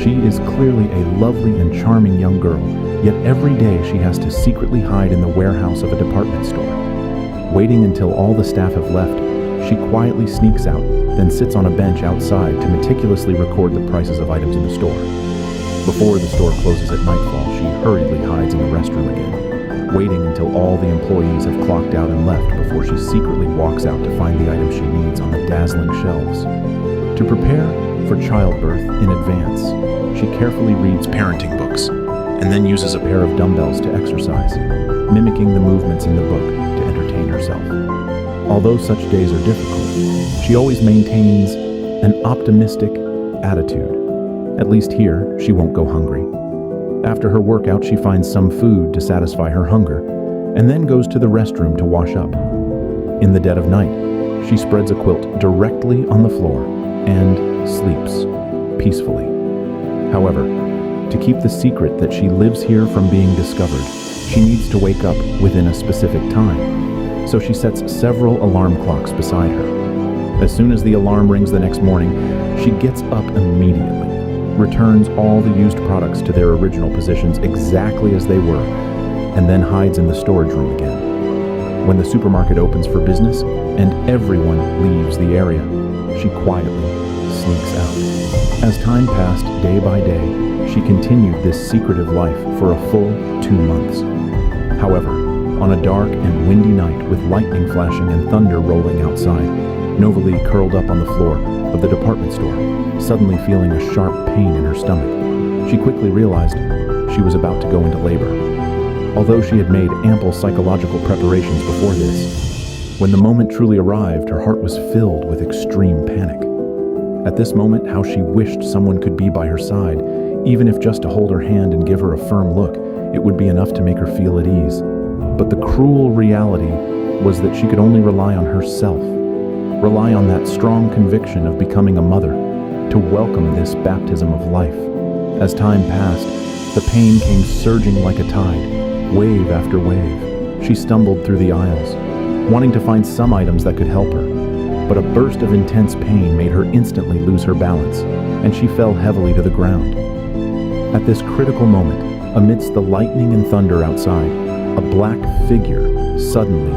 She is clearly a lovely and charming young girl, yet every day she has to secretly hide in the warehouse of a department store. Waiting until all the staff have left, she quietly sneaks out, then sits on a bench outside to meticulously record the prices of items in the store. Before the store closes at nightfall, she hurriedly hides in the restroom again, waiting until all the employees have clocked out and left before she secretly walks out to find the items she needs on the dazzling shelves. To prepare for childbirth in advance, she carefully reads parenting books and then uses a pair of dumbbells to exercise, mimicking the movements in the book to entertain herself. Although such days are difficult, she always maintains an optimistic attitude. At least here, she won't go hungry. After her workout, she finds some food to satisfy her hunger, and then goes to the restroom to wash up. In the dead of night, she spreads a quilt directly on the floor and sleeps peacefully. However, to keep the secret that she lives here from being discovered, she needs to wake up within a specific time. So she sets several alarm clocks beside her. As soon as the alarm rings the next morning, she gets up immediately, returns all the used products to their original positions exactly as they were, and then hides in the storage room again. When the supermarket opens for business and everyone leaves the area, she quietly sneaks out. As time passed day by day, she continued this secretive life for a full 2 months. However, on a dark and windy night with lightning flashing and thunder rolling outside, Novalee curled up on the floor of the department store, suddenly feeling a sharp pain in her stomach. She quickly realized she was about to go into labor. Although she had made ample psychological preparations before this, when the moment truly arrived, her heart was filled with extreme panic. At this moment, how she wished someone could be by her side, even if just to hold her hand and give her a firm look. It would be enough to make her feel at ease. But the cruel reality was that she could only rely on herself, rely on that strong conviction of becoming a mother, to welcome this baptism of life. As time passed, the pain came surging like a tide, wave after wave. She stumbled through the aisles, wanting to find some items that could help her. But a burst of intense pain made her instantly lose her balance, and she fell heavily to the ground. At this critical moment, amidst the lightning and thunder outside, a black figure suddenly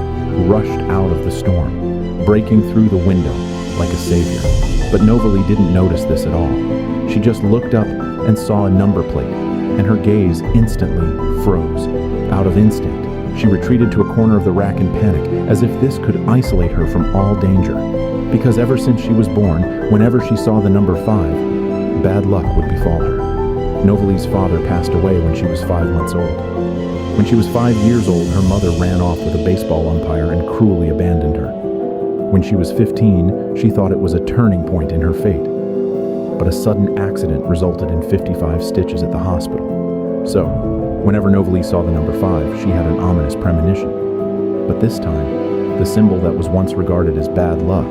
rushed out of the storm, breaking through the window like a savior. But Novalee didn't notice this at all. She just looked up and saw a number plate, and her gaze instantly froze. Out of instinct, she retreated to a corner of the rack in panic, as if this could isolate her from all danger. Because ever since she was born, whenever she saw the number 5, bad luck would befall her. Novalee's father passed away when she was 5 months old. When she was 5 years old, her mother ran off with a baseball umpire and cruelly abandoned her. When she was 15, she thought it was a turning point in her fate. But a sudden accident resulted in 55 stitches at the hospital. So, whenever Novalee saw the number 5, she had an ominous premonition. But this time, the symbol that was once regarded as bad luck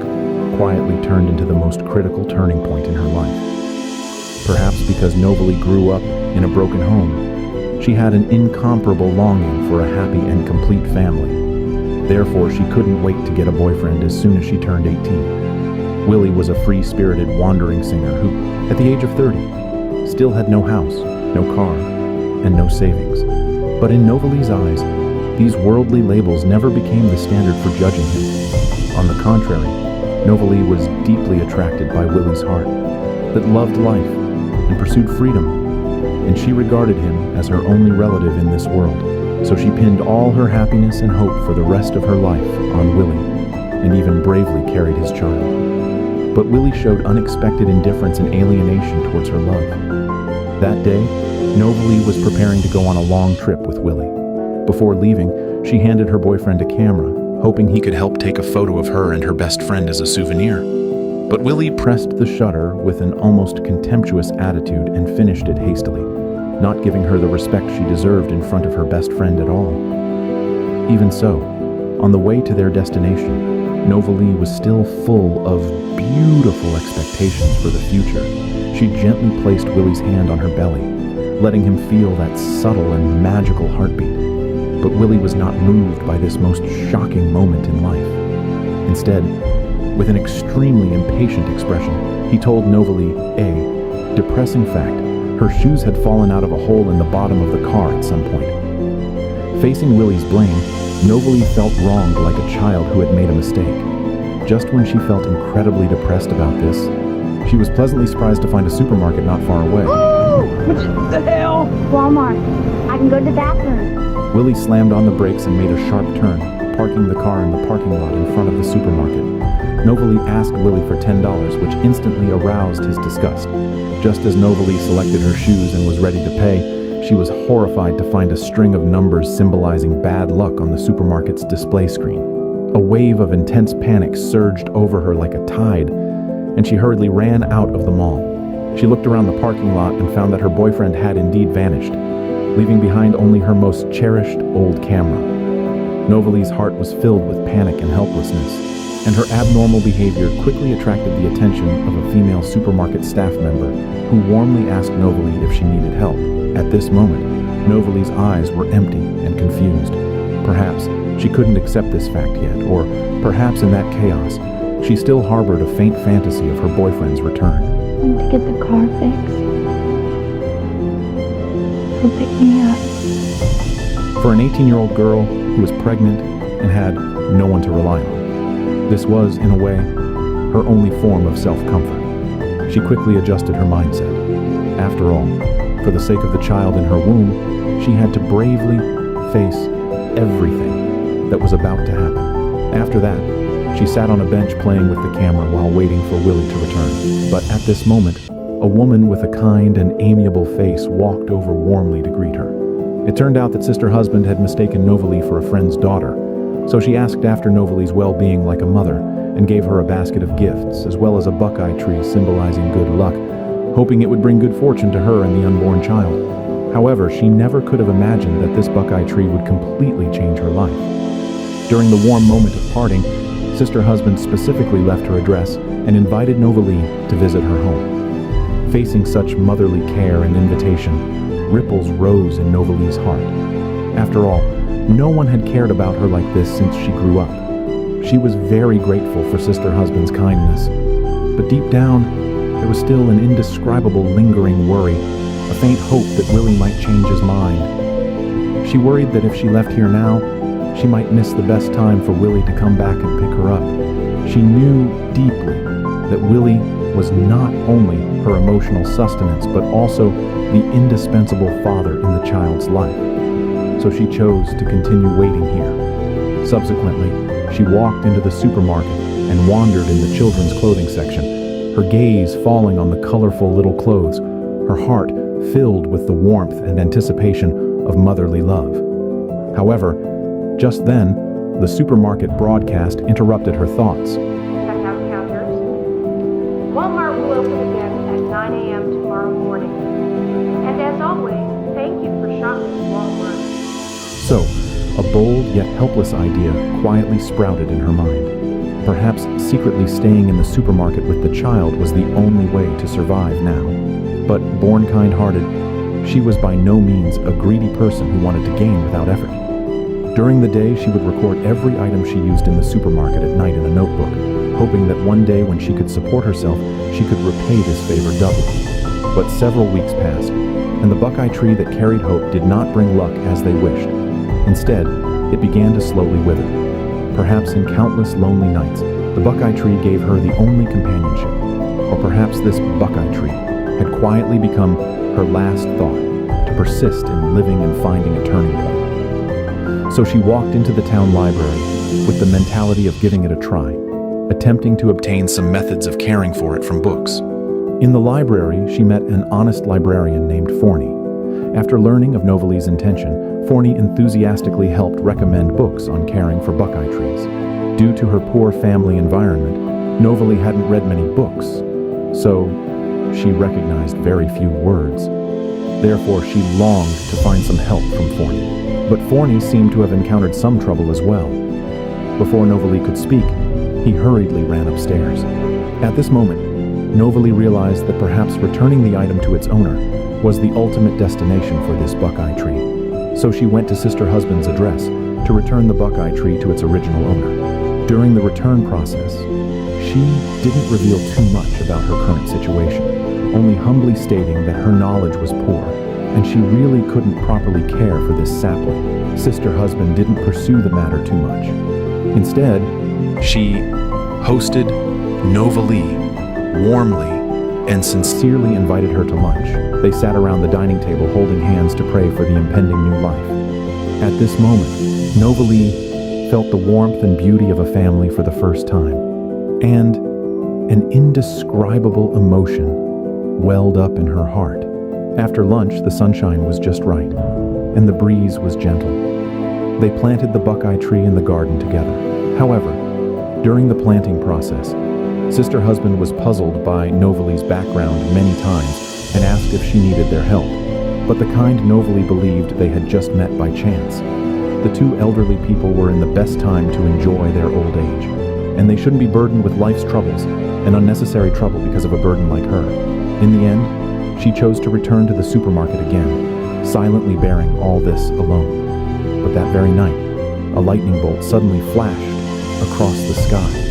quietly turned into the most critical turning point in her life. Perhaps because Novalee grew up in a broken home, she had an incomparable longing for a happy and complete family. Therefore, she couldn't wait to get a boyfriend as soon as she turned 18. Willie was a free-spirited wandering singer who, at the age of 30, still had no house, no car, and no savings. But in Novalee's eyes, these worldly labels never became the standard for judging him. On the contrary, Novalee was deeply attracted by Willie's heart, that loved life and pursued freedom, and she regarded him as her only relative in this world. So she pinned all her happiness and hope for the rest of her life on Willie, and even bravely carried his child. But Willie showed unexpected indifference and alienation towards her love. That day, Novalee was preparing to go on a long trip with Willie. Before leaving, she handed her boyfriend a camera, hoping he could help take a photo of her and her best friend as a souvenir. But Willie pressed the shutter with an almost contemptuous attitude and finished it hastily, not giving her the respect she deserved in front of her best friend at all. Even so, on the way to their destination, Novalee was still full of beautiful expectations for the future. She gently placed Willie's hand on her belly, letting him feel that subtle and magical heartbeat. But Willie was not moved by this most shocking moment in life. Instead, with an extremely impatient expression, he told Novalee a depressing fact Her shoes had fallen out of a hole in the bottom of the car at some point. Facing Willie's blame, Novalee felt wronged like a child who had made a mistake. Just when she felt incredibly depressed about this, she was pleasantly surprised to find a supermarket not far away. What the hell? Walmart. I can go to the bathroom. Willie slammed on the brakes and made a sharp turn, parking the car in the parking lot in front of the supermarket. Novalee asked Willie for $10, which instantly aroused his disgust. Just as Novalee selected her shoes and was ready to pay, she was horrified to find a string of numbers symbolizing bad luck on the supermarket's display screen. A wave of intense panic surged over her like a tide, and she hurriedly ran out of the mall. She looked around the parking lot and found that her boyfriend had indeed vanished, leaving behind only her most cherished old camera. Novalee's heart was filled with panic and helplessness, and her abnormal behavior quickly attracted the attention of a female supermarket staff member who warmly asked Novalee if she needed help. At this moment, Novalee's eyes were empty and confused. Perhaps she couldn't accept this fact yet, or perhaps in that chaos, she still harbored a faint fantasy of her boyfriend's return. I went to get the car fixed. He'll pick me up. For an 18-year-old girl who was pregnant and had no one to rely on, this was, in a way, her only form of self-comfort. She quickly adjusted her mindset. After all, for the sake of the child in her womb, she had to bravely face everything that was about to happen. After that, she sat on a bench playing with the camera while waiting for Willie to return. But at this moment, a woman with a kind and amiable face walked over warmly to greet her. It turned out that Sister Husband had mistaken Novalee for a friend's daughter, so she asked after Novalee's well-being like a mother and gave her a basket of gifts, as well as a buckeye tree symbolizing good luck, hoping it would bring good fortune to her and the unborn child. However, she never could have imagined that this buckeye tree would completely change her life. During the warm moment of parting, Sister Husband specifically left her address and invited Novalee to visit her home. Facing such motherly care and invitation, ripples rose in Novalee's heart. After all, no one had cared about her like this since she grew up. She was very grateful for Sister Husband's kindness, but deep down, there was still an indescribable lingering worry, a faint hope that Willie might change his mind. She worried that if she left here now, she might miss the best time for Willie to come back and pick her up. She knew deeply that Willie was not only her emotional sustenance, but also the indispensable father in the child's life. So she chose to continue waiting here. Subsequently, she walked into the supermarket and wandered in the children's clothing section, her gaze falling on the colorful little clothes, her heart filled with the warmth and anticipation of motherly love. However, just then, the supermarket broadcast interrupted her thoughts. Checkout counters. Walmart will open again at 9 a.m. tomorrow morning. And as always, thank you for shopping at Walmart. So, a bold yet helpless idea quietly sprouted in her mind. Perhaps secretly staying in the supermarket with the child was the only way to survive now. But born kind-hearted, she was by no means a greedy person who wanted to gain without effort. During the day, she would record every item she used in the supermarket at night in a notebook, hoping that one day when she could support herself, she could repay this favor doubly. But several weeks passed, and the buckeye tree that carried hope did not bring luck as they wished. Instead, it began to slowly wither. Perhaps in countless lonely nights, the buckeye tree gave her the only companionship. Or perhaps this buckeye tree had quietly become her last thought to persist in living and finding a turning point. So she walked into the town library with the mentality of giving it a try, attempting to obtain some methods of caring for it from books. In the library, she met an honest librarian named Forney. After learning of Novalee's intention, Forney enthusiastically helped recommend books on caring for buckeye trees. Due to her poor family environment, Novalee hadn't read many books, so she recognized very few words. Therefore, she longed to find some help from Forney. But Forney seemed to have encountered some trouble as well. Before Novalee could speak, he hurriedly ran upstairs. At this moment, Novalee realized that perhaps returning the item to its owner was the ultimate destination for this buckeye tree. So she went to Sister Husband's address to return the buckeye tree to its original owner. During the return process, she didn't reveal too much about her current situation, only humbly stating that her knowledge was poor, and she really couldn't properly care for this sapling. Sister husband didn't pursue the matter too much. Instead, she hosted Novalee warmly and sincerely invited her to lunch. They sat around the dining table holding hands to pray for the impending new life. At this moment, Novalee felt the warmth and beauty of a family for the first time, and an indescribable emotion welled up in her heart. After lunch, the sunshine was just right, and the breeze was gentle. They planted the buckeye tree in the garden together. However, during the planting process, Sister husband was puzzled by Novalee's background many times and asked if she needed their help, but the kind Novalee believed they had just met by chance. The two elderly people were in the best time to enjoy their old age, and they shouldn't be burdened with life's troubles and unnecessary trouble because of a burden like her. In the end, she chose to return to the supermarket again, silently bearing all this alone. But that very night, a lightning bolt suddenly flashed across the sky.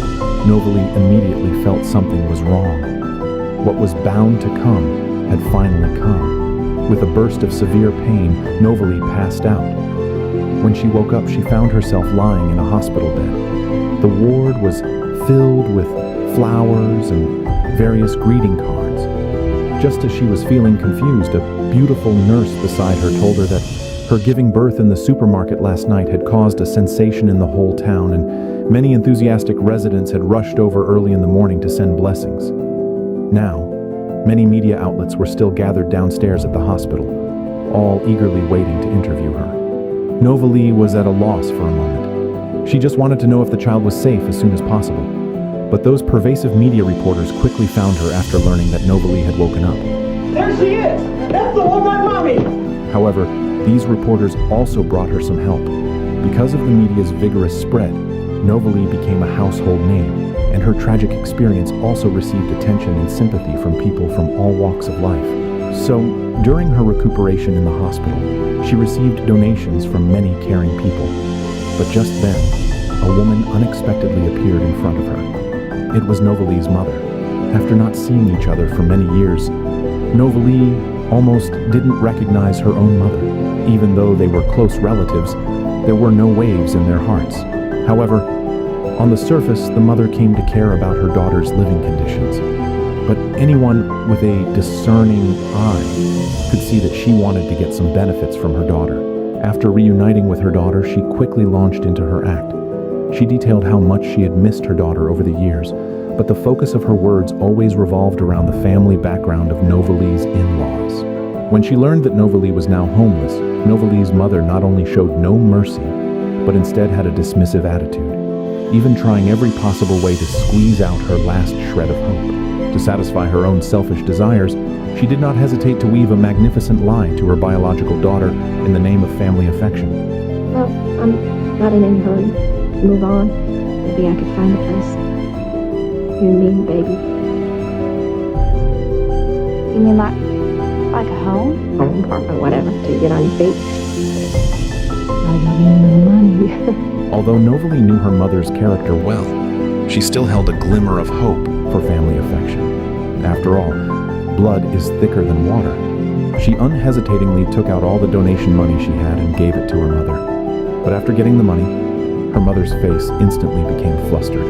Novalee immediately felt something was wrong. What was bound to come had finally come. With a burst of severe pain, Novalee passed out. When she woke up, she found herself lying in a hospital bed. The ward was filled with flowers and various greeting cards. Just as she was feeling confused, a beautiful nurse beside her told her that her giving birth in the supermarket last night had caused a sensation in the whole town, and many enthusiastic residents had rushed over early in the morning to send blessings. Now, many media outlets were still gathered downstairs at the hospital, all eagerly waiting to interview her. Novalee was at a loss for a moment. She just wanted to know if the child was safe as soon as possible. But those pervasive media reporters quickly found her after learning that Novalee had woken up. There she is! That's the one, my mommy! However, these reporters also brought her some help. Because of the media's vigorous spread, Novalee became a household name, and her tragic experience also received attention and sympathy from people from all walks of life. So, during her recuperation in the hospital, she received donations from many caring people. But just then, a woman unexpectedly appeared in front of her. It was Novalee's mother. After not seeing each other for many years, Novalee almost didn't recognize her own mother. Even though they were close relatives, there were no waves in their hearts. However, on the surface, the mother came to care about her daughter's living conditions. But anyone with a discerning eye could see that she wanted to get some benefits from her daughter. After reuniting with her daughter, she quickly launched into her act. She detailed how much she had missed her daughter over the years, but the focus of her words always revolved around the family background of Novalee's in-laws. When she learned that Novalee was now homeless, Novalee's mother not only showed no mercy, but instead had a dismissive attitude, even trying every possible way to squeeze out her last shred of hope. To satisfy her own selfish desires, she did not hesitate to weave a magnificent lie to her biological daughter in the name of family affection. Well, I'm not in any hurry to move on. Maybe I could find a place. You and me and baby. You mean like a home? Home, apartment, whatever, till you get on your feet. I got any money. Although Novalee knew her mother's character well, she still held a glimmer of hope for family affection. After all, blood is thicker than water. She unhesitatingly took out all the donation money she had and gave it to her mother. But after getting the money, her mother's face instantly became flustered.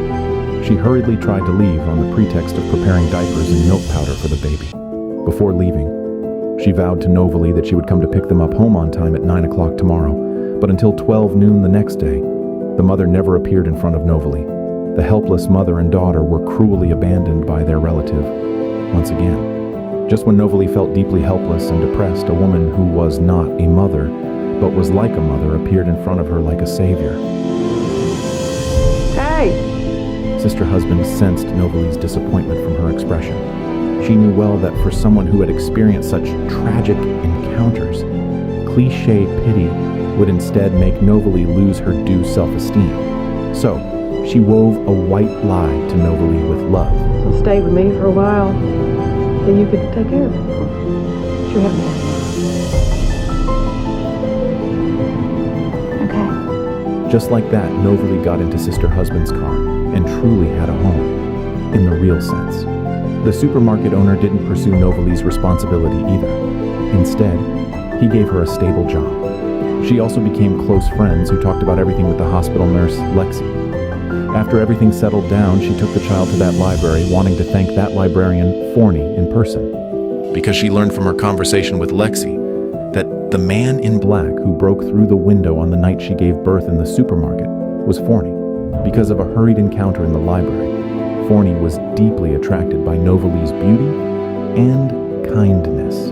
She hurriedly tried to leave on the pretext of preparing diapers and milk powder for the baby. Before leaving, she vowed to Novalee that she would come to pick them up home on time at 9 o'clock tomorrow. But until 12 noon the next day, the mother never appeared in front of Novalee. The helpless mother and daughter were cruelly abandoned by their relative once again. Just when Novalee felt deeply helpless and depressed, a woman who was not a mother, but was like a mother, appeared in front of her like a savior. Hey! Sister husband sensed Novalee's disappointment from her expression. She knew well that for someone who had experienced such tragic encounters, cliché pity would instead make Novalee lose her due self-esteem. So, she wove a white lie to Novalee with love. So stay with me for a while, so you could take care of it. Sure help me. Okay. Just like that, Novalee got into Sister husband's car and truly had a home, in the real sense. The supermarket owner didn't pursue Novalee's responsibility either. Instead, he gave her a stable job. She also became close friends who talked about everything with the hospital nurse, Lexi. After everything settled down, she took the child to that library, wanting to thank that librarian, Forney, in person. Because she learned from her conversation with Lexi that the man in black who broke through the window on the night she gave birth in the supermarket was Forney. Because of a hurried encounter in the library, Forney was deeply attracted by Novalee's beauty and kindness.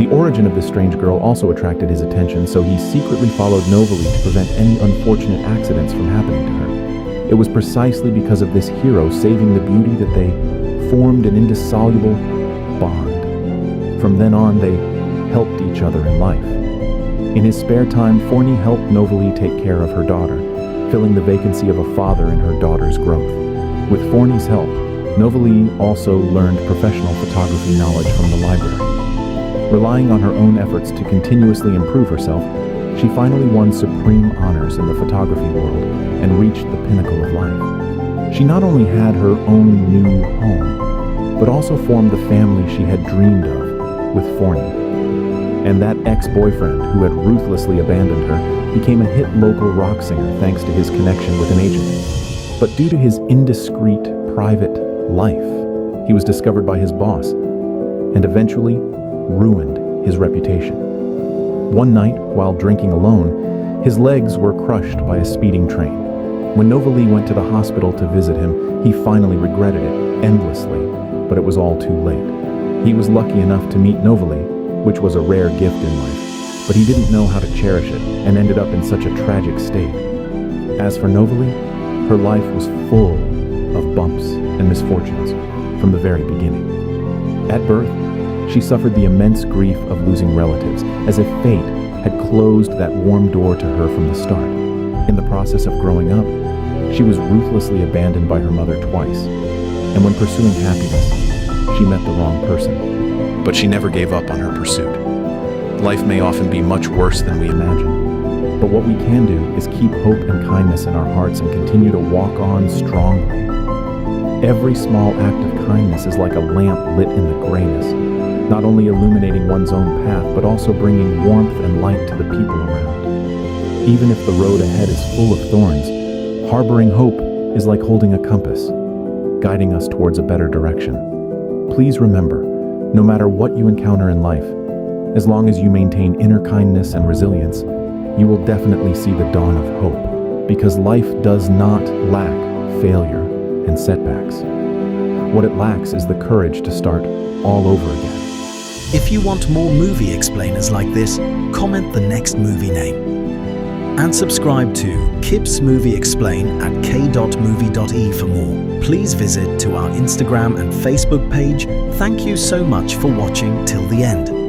The origin of this strange girl also attracted his attention, so he secretly followed Novalee to prevent any unfortunate accidents from happening to her. It was precisely because of this hero saving the beauty that they formed an indissoluble bond. From then on, they helped each other in life. In his spare time, Forney helped Novalee take care of her daughter, filling the vacancy of a father in her daughter's growth. With Forney's help, Novalee also learned professional photography knowledge from the library. Relying on her own efforts to continuously improve herself, she finally won supreme honors in the photography world and reached the pinnacle of life. She not only had her own new home, but also formed the family she had dreamed of with Forney. And that ex-boyfriend who had ruthlessly abandoned her became a hit local rock singer thanks to his connection with an agent. But due to his indiscreet, private life, he was discovered by his boss and eventually ruined his reputation. One night, while drinking alone, his legs were crushed by a speeding train. When Novalee went to the hospital to visit him, he finally regretted it endlessly, but it was all too late. He was lucky enough to meet Novalee, which was a rare gift in life, but he didn't know how to cherish it and ended up in such a tragic state. As for Novalee, her life was full of bumps and misfortunes from the very beginning. At birth, she suffered the immense grief of losing relatives, as if fate had closed that warm door to her from the start. In the process of growing up, she was ruthlessly abandoned by her mother twice, and when pursuing happiness, she met the wrong person. But she never gave up on her pursuit. Life may often be much worse than we imagine, but what we can do is keep hope and kindness in our hearts and continue to walk on strongly. Every small act of kindness is like a lamp lit in the grayness, not only illuminating one's own path, but also bringing warmth and light to the people around. Even if the road ahead is full of thorns, harboring hope is like holding a compass, guiding us towards a better direction. Please remember, no matter what you encounter in life, as long as you maintain inner kindness and resilience, you will definitely see the dawn of hope, because life does not lack failure and setbacks. What it lacks is the courage to start all over again. If you want more movie explainers like this, comment the next movie name. And subscribe to K.Movie.E Explain at K.Movie.E for more. Please visit to our Instagram and Facebook page. Thank you so much for watching till the end.